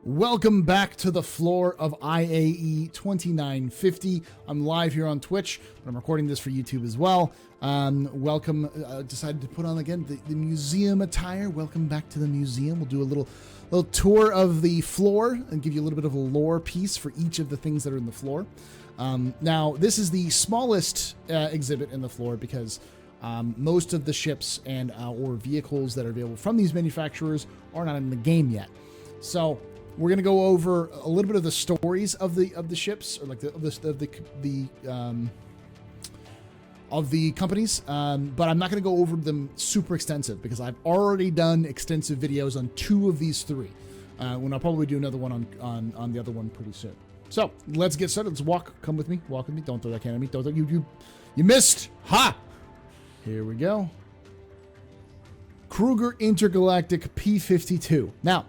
Welcome back to the floor of IAE 2950. I'm live here on Twitch, but I'm recording this for YouTube as well. Welcome. Decided to put on again the museum attire. Welcome back to the museum. We'll do a little tour of the floor and give you a little bit of a lore piece for each of the things that are in the floor. Now, this is the smallest exhibit in the floor because most of the ships and or vehicles that are available from these manufacturers are not in the game yet. So we're going to go over a little bit of the stories of the ships, or like of the companies, but I'm not going to go over them super extensive because I've already done extensive videos on 2 of these 3. When I'll probably do another one on the other one pretty soon. So let's get started. Let's walk. Come with me. Walk with me. Don't throw that can at me. Don't throw, you missed. Ha! Here we go. Kruger Intergalactic P-52. Now,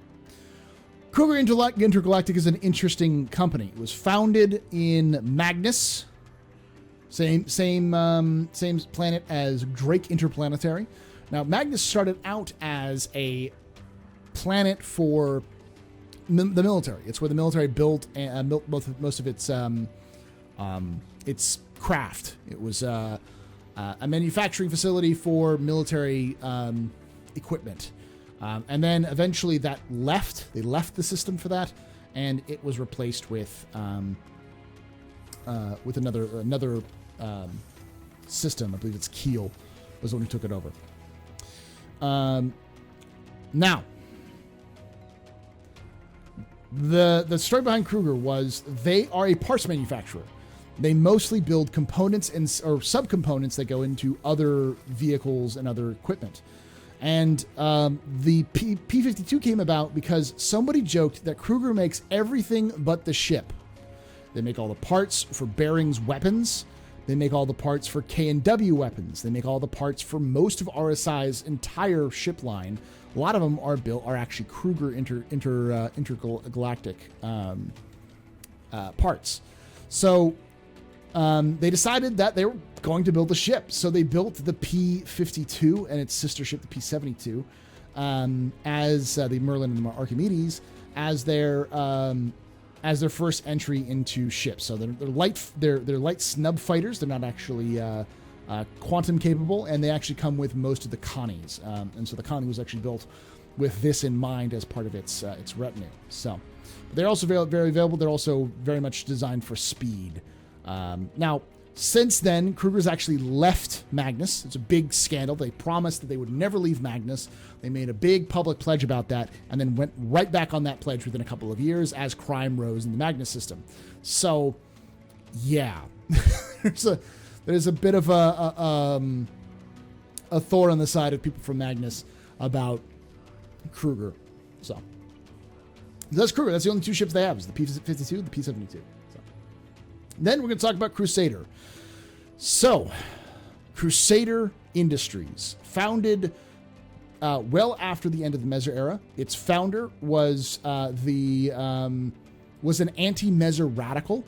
Kruger Intergalactic is an interesting company. It was founded in Magnus, same planet as Drake Interplanetary. Now, Magnus started out as a planet for the military. It's where the military built most of its craft. It was a manufacturing facility for military equipment. And then eventually that left. They left the system for that, and it was replaced with another system. I believe it's Keel was the one who took it over. Now, the story behind Kruger was they are a parts manufacturer. They mostly build components or subcomponents that go into other vehicles and other equipment. And the P-52 came about because somebody joked that Kruger makes everything but the ship. They make all the parts for Bearing's weapons. They make all the parts for K&W weapons. They make all the parts for most of RSI's entire ship line. A lot of them are actually Kruger intergalactic parts. So they decided that they were going to build a ship. So they built the P-52 and its sister ship, the P-72, as the Merlin and the Archimedes, as their first entry into ships. So they're light snub fighters. They're not actually quantum capable, and they actually come with most of the Connies. And so the Connie was actually built with this in mind as part of its retinue. So they're also very available. They're also very much designed for speed. Now, since then, Kruger's actually left Magnus. It's a big scandal. They promised that they would never leave Magnus. They made a big public pledge about that and then went right back on that pledge within a couple of years as crime rose in the Magnus system. So, yeah, there's a bit of a thorn on the side of people from Magnus about Kruger. So that's Kruger. That's the only 2 ships they have, is the P-52 and the P-72. Then we're going to talk about Crusader. So, Crusader Industries, founded well after the end of the Mezzer era. Its founder was an anti-Mezzer radical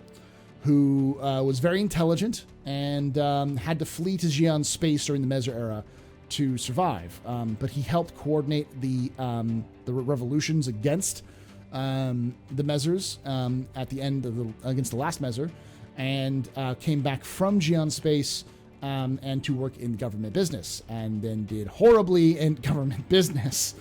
who was very intelligent and had to flee to Xi'an space during the Mezzer era to survive. But he helped coordinate the revolutions against the Mezzers at the end against the last Mezzer. And came back from Xi'an space and to work in government business, and then did horribly in government business.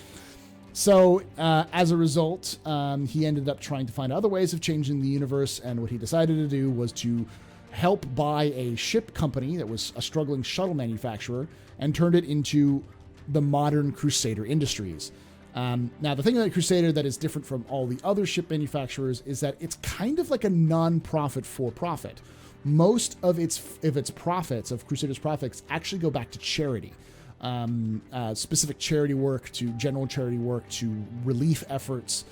So as a result, he ended up trying to find other ways of changing the universe, and what he decided to do was to help buy a ship company that was a struggling shuttle manufacturer and turned it into the modern Crusader Industries. Now, the thing about Crusader that is different from all the other ship manufacturers is that it's kind of like a non-profit for profit. Most of its profits, of Crusader's profits, actually go back to charity. Specific charity work, to general charity work, to relief efforts.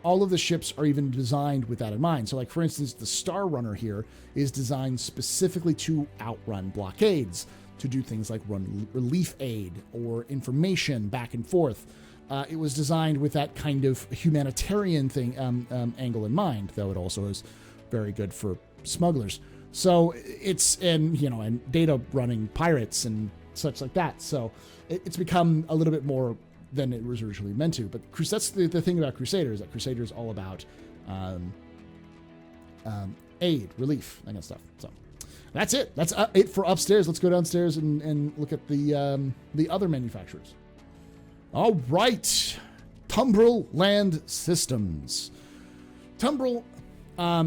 All of the ships are even designed with that in mind. So, like, for instance, the Star Runner here is designed specifically to outrun blockades, to do things like run relief aid or information back and forth. It was designed with that kind of humanitarian thing angle in mind, though it also is very good for smugglers. So it's and data running pirates and such like that. So it's become a little bit more than it was originally meant to. But that's the thing about Crusader, is that Crusader is all about aid, relief, that kind of stuff. So that's it. That's it for upstairs. Let's go downstairs and look at the other manufacturers. All right. Tumbril Land Systems. Tumbril,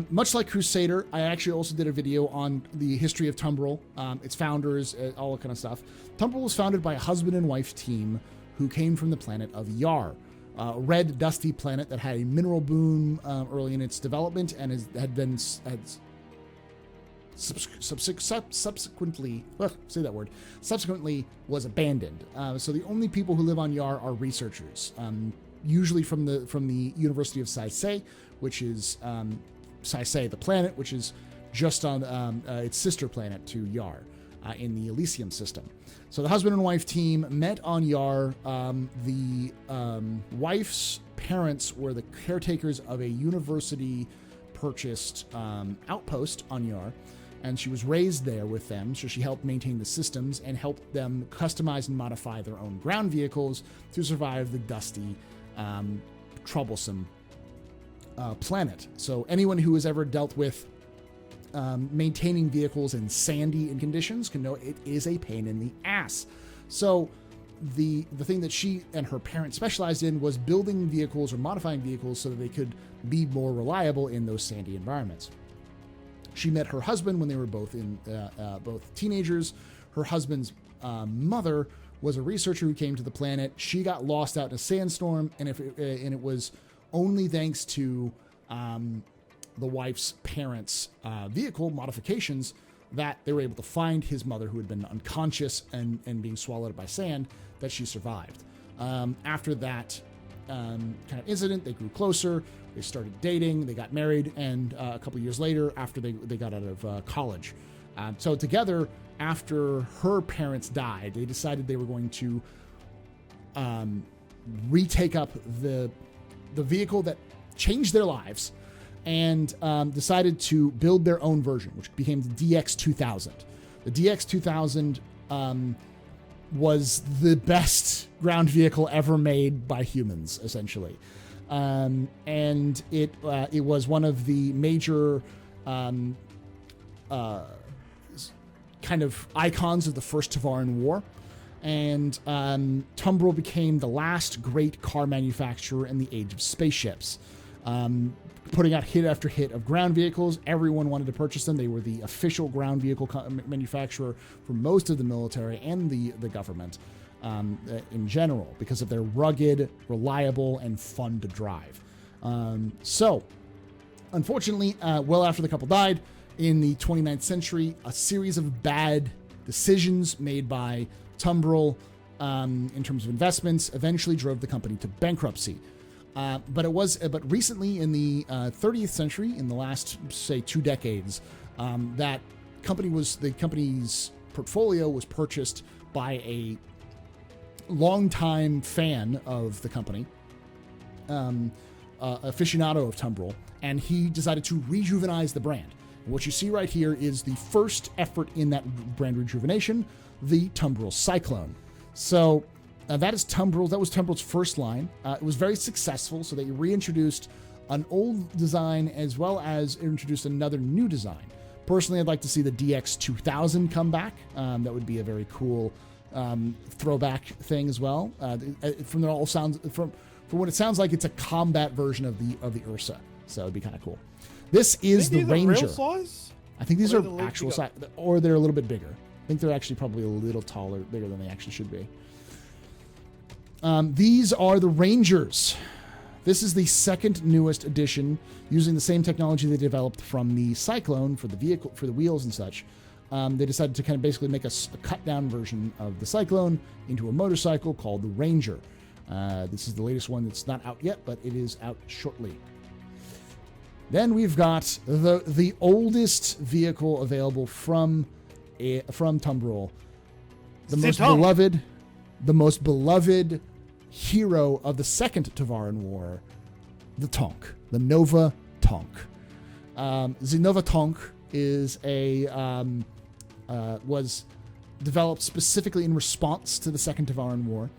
much like Crusader, I actually also did a video on the history of Tumbril, its founders, all that kind of stuff. Tumbril was founded by a husband and wife team who came from the planet of Yar, a red, dusty planet that had a mineral boom early in its development and subsequently was abandoned. So the only people who live on Yar are researchers, usually from the University of Saisei, which is Saisei, the planet, which is just on its sister planet to Yar in the Elysium system. So the husband and wife team met on Yar. The wife's parents were the caretakers of a university-purchased outpost on Yar, and she was raised there with them, so she helped maintain the systems and helped them customize and modify their own ground vehicles to survive the dusty, troublesome planet. So anyone who has ever dealt with maintaining vehicles in sandy conditions can know it is a pain in the ass. So the thing that she and her parents specialized in was building vehicles or modifying vehicles so that they could be more reliable in those sandy environments. She met her husband when they were both teenagers. Her husband's mother was a researcher who came to the planet. She got lost out in a sandstorm, and it was only thanks to the wife's parents' vehicle modifications that they were able to find his mother, who had been unconscious and being swallowed by sand, that she survived. After that kind of incident, they grew closer. They started dating. They got married, and a couple years later, after they got out of college. So together, after her parents died, they decided they were going to retake up the vehicle that changed their lives, and decided to build their own version, which became the DX2000. The DX2000 was the best ground vehicle ever made by humans, essentially. And it was one of the major kind of icons of the First Tavaran War. And Tumbril became the last great car manufacturer in the age of spaceships, putting out hit after hit of ground vehicles. Everyone wanted to purchase them. They were the official ground vehicle manufacturer for most of the military and the government in general, because of their rugged, reliable, and fun to drive. So, unfortunately, well after the couple died, in the 29th century, a series of bad decisions made by Tumbril in terms of investments eventually drove the company to bankruptcy. But recently in the 30th century, in the last, say, 2 decades, the company's portfolio was purchased by a longtime fan of the company, aficionado of Tumbril, and he decided to rejuvenize the brand. And what you see right here is the first effort in that brand rejuvenation, the Tumbril Cyclone. So that was Tumbril's first line. It was very successful, so they reintroduced an old design as well as introduced another new design. Personally, I'd like to see the DX2000 come back. That would be a very cool throwback thing as well. From what it sounds like, it's a combat version of the Ursa, so it'd be kind of cool. This is the Ranger. I think these are actual size, or they're a little bit bigger. I think they're actually probably a little bigger than they actually should be. These are the Rangers. This is the second newest edition, using the same technology they developed from the Cyclone for the vehicle, for the wheels and such. They decided to kind of basically make a cut-down version of the Cyclone into a motorcycle called the Ranger. This is the latest one that's not out yet, but it is out shortly. Then we've got the oldest vehicle available from Tumbril, the most beloved hero of the Second Tavaran War, the Tonk, the Nova Tonk. The Nova Tonk is was developed specifically in response to the Second Tavaran War.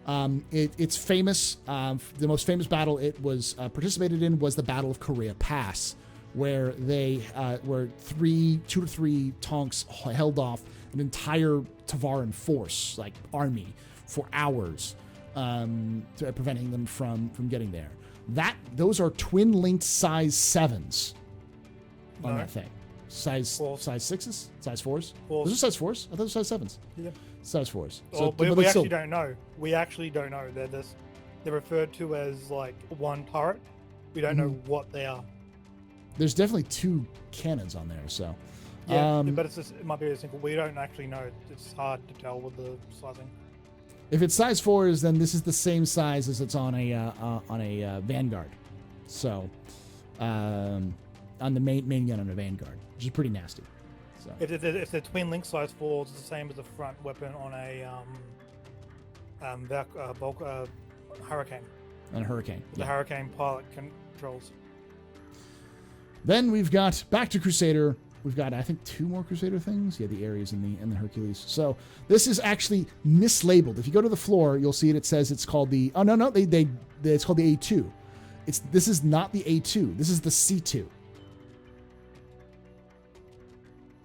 It's famous. The most famous battle it was participated in was the Battle of Korea Pass, where where 2 to 3 Tonks held off an entire Tavaran force, like army, for hours, preventing them from getting there. Those are twin-linked size 7s on that thing. Size 6s? Size 4s? Those are size 4s? I thought those were size 7s. Yeah. Size 4s. So, we actually don't know. We actually don't know. They're referred to as like one turret. We don't know what they are. There's definitely 2 cannons on there, so. Yeah, but it might be very simple. We don't actually know. It's hard to tell with the sizing. If it's size 4s, then this is the same size as it's on a Vanguard. So, on the main gun on a Vanguard, which is pretty nasty. So. If the twin link size 4s, it's the same as the front weapon on a Hurricane. On a Hurricane. The Hurricane pilot controls. Then we've got back to Crusader. We've got, I think, 2 more Crusader things. Yeah, the Aries and the Hercules. So this is actually mislabeled. If you go to the floor, you'll see it. It says it's called the. Oh no, it's called the A2. This is not the A2. This is the C2.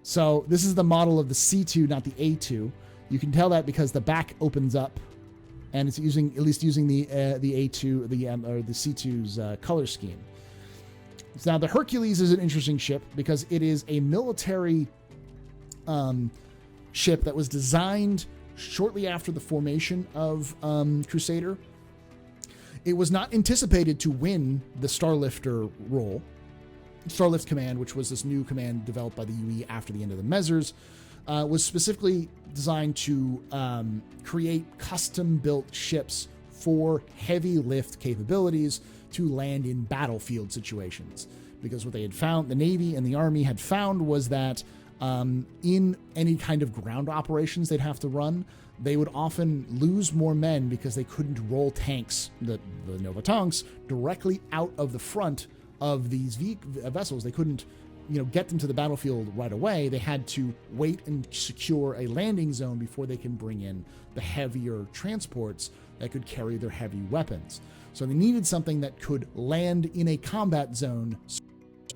So this is the model of the C2, not the A2. You can tell that because the back opens up, and it's using the A2 or the C2's color scheme. Now, the Hercules is an interesting ship because it is a military ship that was designed shortly after the formation of Crusader. It was not anticipated to win the Starlifter role. Starlift Command, which was this new command developed by the UE after the end of the Measures, was specifically designed to create custom-built ships for heavy lift capabilities to land in battlefield situations. Because what they had found, the Navy and the Army had found, was that in any kind of ground operations they'd have to run, they would often lose more men because they couldn't roll tanks, the Nova tanks, directly out of the front of these vessels. They couldn't get them to the battlefield right away. They had to wait and secure a landing zone before they can bring in the heavier transports that could carry their heavy weapons. So they needed something that could land in a combat zone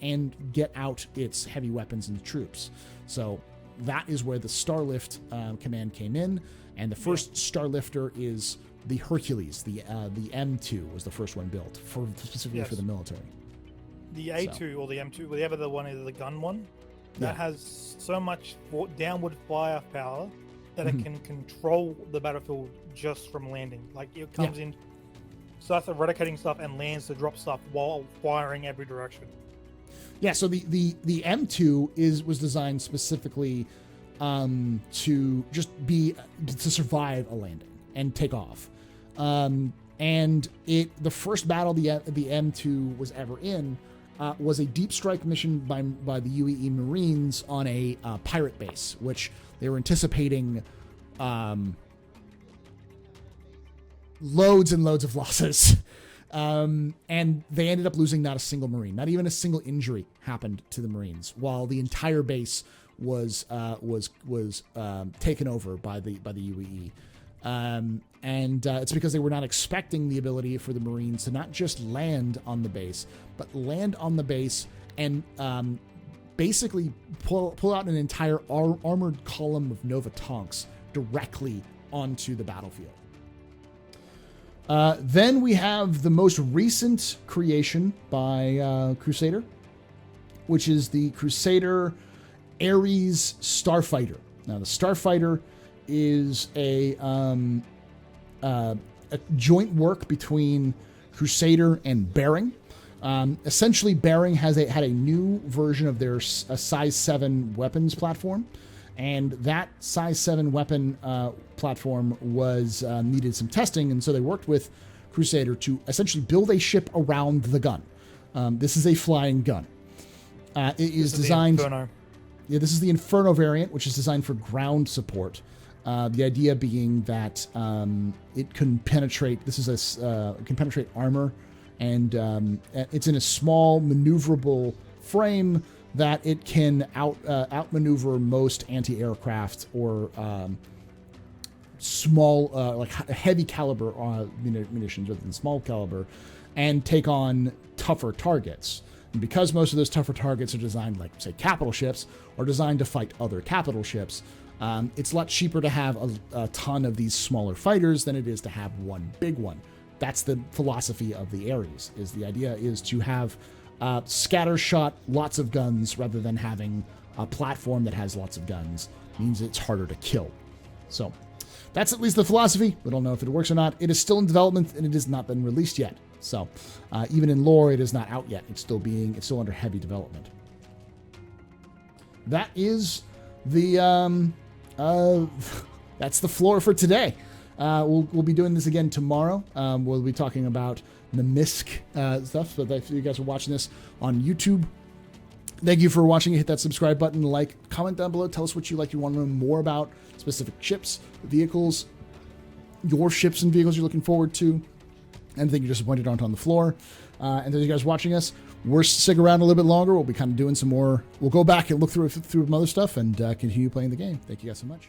and get out its heavy weapons and troops. So that is where the Starlift command came in, and the first Starlifter is the Hercules. The M2 was the first one built specifically for the military. The A2 or the M2, whatever the one is, the gun one, that has so much downward firepower that it can control the battlefield just from landing. Like it comes in, starts eradicating stuff and lands to drop stuff while firing every direction. Yeah, so the M2 was designed specifically to survive a landing and take off. And the first battle the M2 was ever in was a deep strike mission by the UEE Marines on a pirate base, which they were anticipating loads and loads of losses. And they ended up losing not a single Marine. Not even a single injury happened to the Marines, while the entire base was taken over by the UEE. And it's because they were not expecting the ability for the Marines to not just land on the base, but land on the base and basically pull out an entire armored column of Nova tanks directly onto the battlefield. Then we have the most recent creation by Crusader, which is the Crusader Aries Starfighter. Now, the Starfighter is a joint work between Crusader and Bering. Essentially, Bering had a new version of their size 7 weapons platform, and that size 7 weapon platform was needed some testing, and so they worked with Crusader to essentially build a ship around the gun. This is a flying gun. It is designed. Yeah, this is the Inferno variant, which is designed for ground support. The idea being that it can penetrate. This is it can penetrate armor, and it's in a small maneuverable frame that it can outmaneuver most anti-aircraft or small, like heavy caliber munitions rather than small caliber, and take on tougher targets. And because most of those tougher targets are designed, like, say, capital ships, or designed to fight other capital ships, it's a lot cheaper to have a ton of these smaller fighters than it is to have one big one. That's the philosophy of the Aries. The idea is to have scatter shot, lots of guns, rather than having a platform that has lots of guns. Means it's harder to kill. So that's at least the philosophy. We don't know if it works or not. It is still in development, and it has not been released yet. So even in lore, it is not out yet. It's still under heavy development. That is the that's the floor for today. We'll be doing this again tomorrow. We'll be talking about the MISC stuff. So if you guys are watching this on YouTube, thank you for watching. Hit that subscribe button, like, comment down below. Tell us what you like. You want to know more about specific ships, vehicles, your ships and vehicles you're looking forward to. Anything you're disappointed on the floor. And those of you guys watching us, we're stick around a little bit longer. We'll be kind of doing some more. We'll go back and look through some other stuff and continue playing the game. Thank you guys so much.